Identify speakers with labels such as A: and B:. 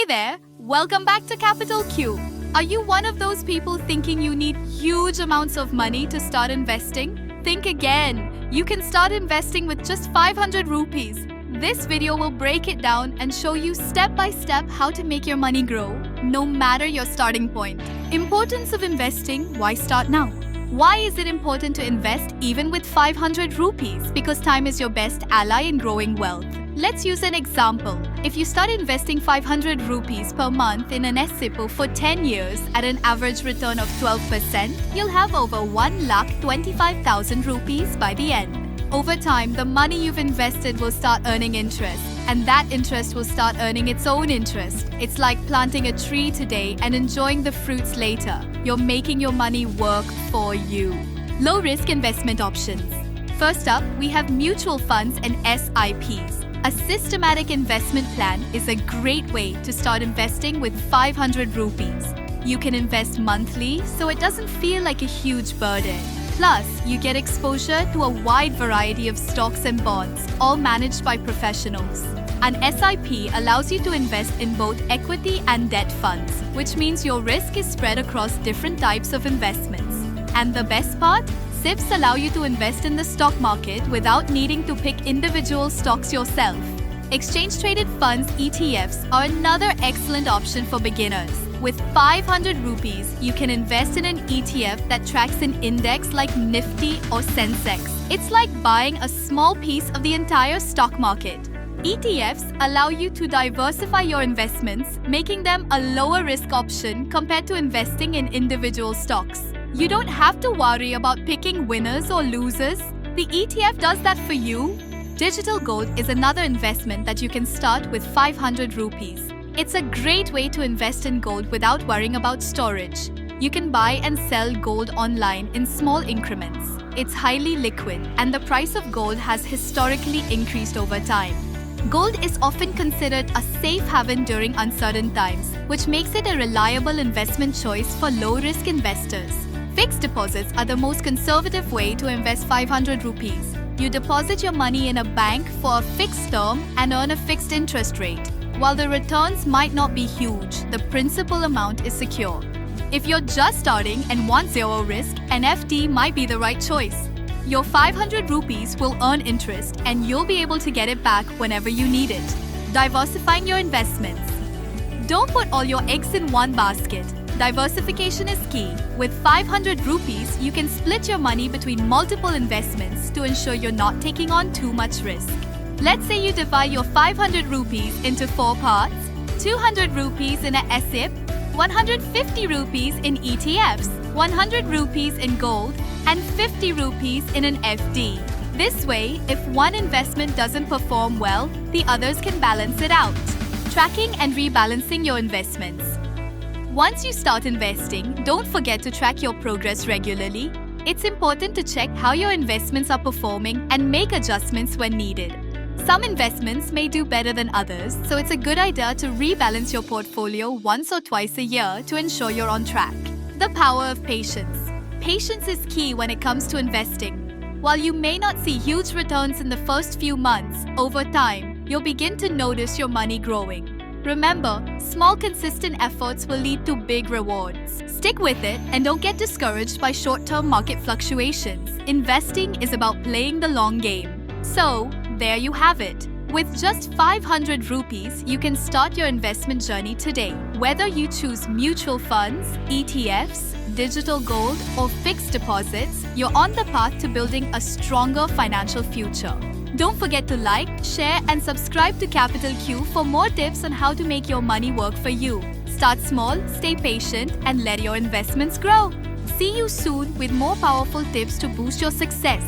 A: there, welcome back to Capital Q. Are you one of those people thinking you need huge amounts of money to start investing? Think again. You can start investing with just 500 rupees. This video will break it down and show you step by step how to make your money grow, no matter your starting point. Importance of investing, why start now? Why is it important to invest even with 500 rupees? Because time is your best ally in growing wealth. Let's use an example. If you start investing 500 rupees per month in an SIPO for 10 years at an average return of 12%, you'll have over 1,25,000 rupees by the end. Over time, the money you've invested will start earning interest, and that interest will start earning its own interest. It's like planting a tree today and enjoying the fruits later. You're making your money work for you. Low-risk investment options. First up, we have mutual funds and SIPs. A systematic investment plan is a great way to start investing with 500 rupees. You can invest monthly, so it doesn't feel like a huge burden. Plus, you get exposure to a wide variety of stocks and bonds, all managed by professionals. An SIP allows you to invest in both equity and debt funds, which means your risk is spread across different types of investments. And the best part? SIPs allow you to invest in the stock market without needing to pick individual stocks yourself. Exchange-traded funds ETFs are another excellent option for beginners. With 500 rupees, you can invest in an ETF that tracks an index like Nifty or Sensex. It's like buying a small piece of the entire stock market. ETFs allow you to diversify your investments, making them a lower risk option compared to investing in individual stocks. You don't have to worry about picking winners or losers. The ETF does that for you. Digital gold is another investment that you can start with 500 rupees. It's a great way to invest in gold without worrying about storage. You can buy and sell gold online in small increments. It's highly liquid, and the price of gold has historically increased over time. Gold is often considered a safe haven during uncertain times, which makes it a reliable investment choice for low-risk investors. Fixed deposits are the most conservative way to invest 500 rupees. You deposit your money in a bank for a fixed term and earn a fixed interest rate. While the returns might not be huge, the principal amount is secure. If you're just starting and want zero risk, an FD might be the right choice. Your 500 rupees will earn interest and you'll be able to get it back whenever you need it. Diversifying your investments. Don't put all your eggs in one basket. Diversification is key. With 500 rupees, you can split your money between multiple investments to ensure you're not taking on too much risk. Let's say you divide your 500 rupees into 4 parts, 200 rupees in a SIP, 150 rupees in ETFs, 100 rupees in gold, and 50 rupees in an FD. This way, if one investment doesn't perform well, the others can balance it out. Tracking and rebalancing your investments. Once you start investing, don't forget to track your progress regularly. It's important to check how your investments are performing and make adjustments when needed. Some investments may do better than others, so it's a good idea to rebalance your portfolio once or twice a year to ensure you're on track. The power of patience. Patience is key when it comes to investing. While you may not see huge returns in the first few months, over time, you'll begin to notice your money growing. Remember, small consistent efforts will lead to big rewards. Stick with it and don't get discouraged by short-term market fluctuations. Investing is about playing the long game. So, there you have it. With just 500 rupees, you can start your investment journey today. Whether you choose mutual funds, ETFs, digital gold, or fixed deposits, you're on the path to building a stronger financial future. Don't forget to like, share, and subscribe to Capital Q for more tips on how to make your money work for you. Start small, stay patient, and let your investments grow. See you soon with more powerful tips to boost your success.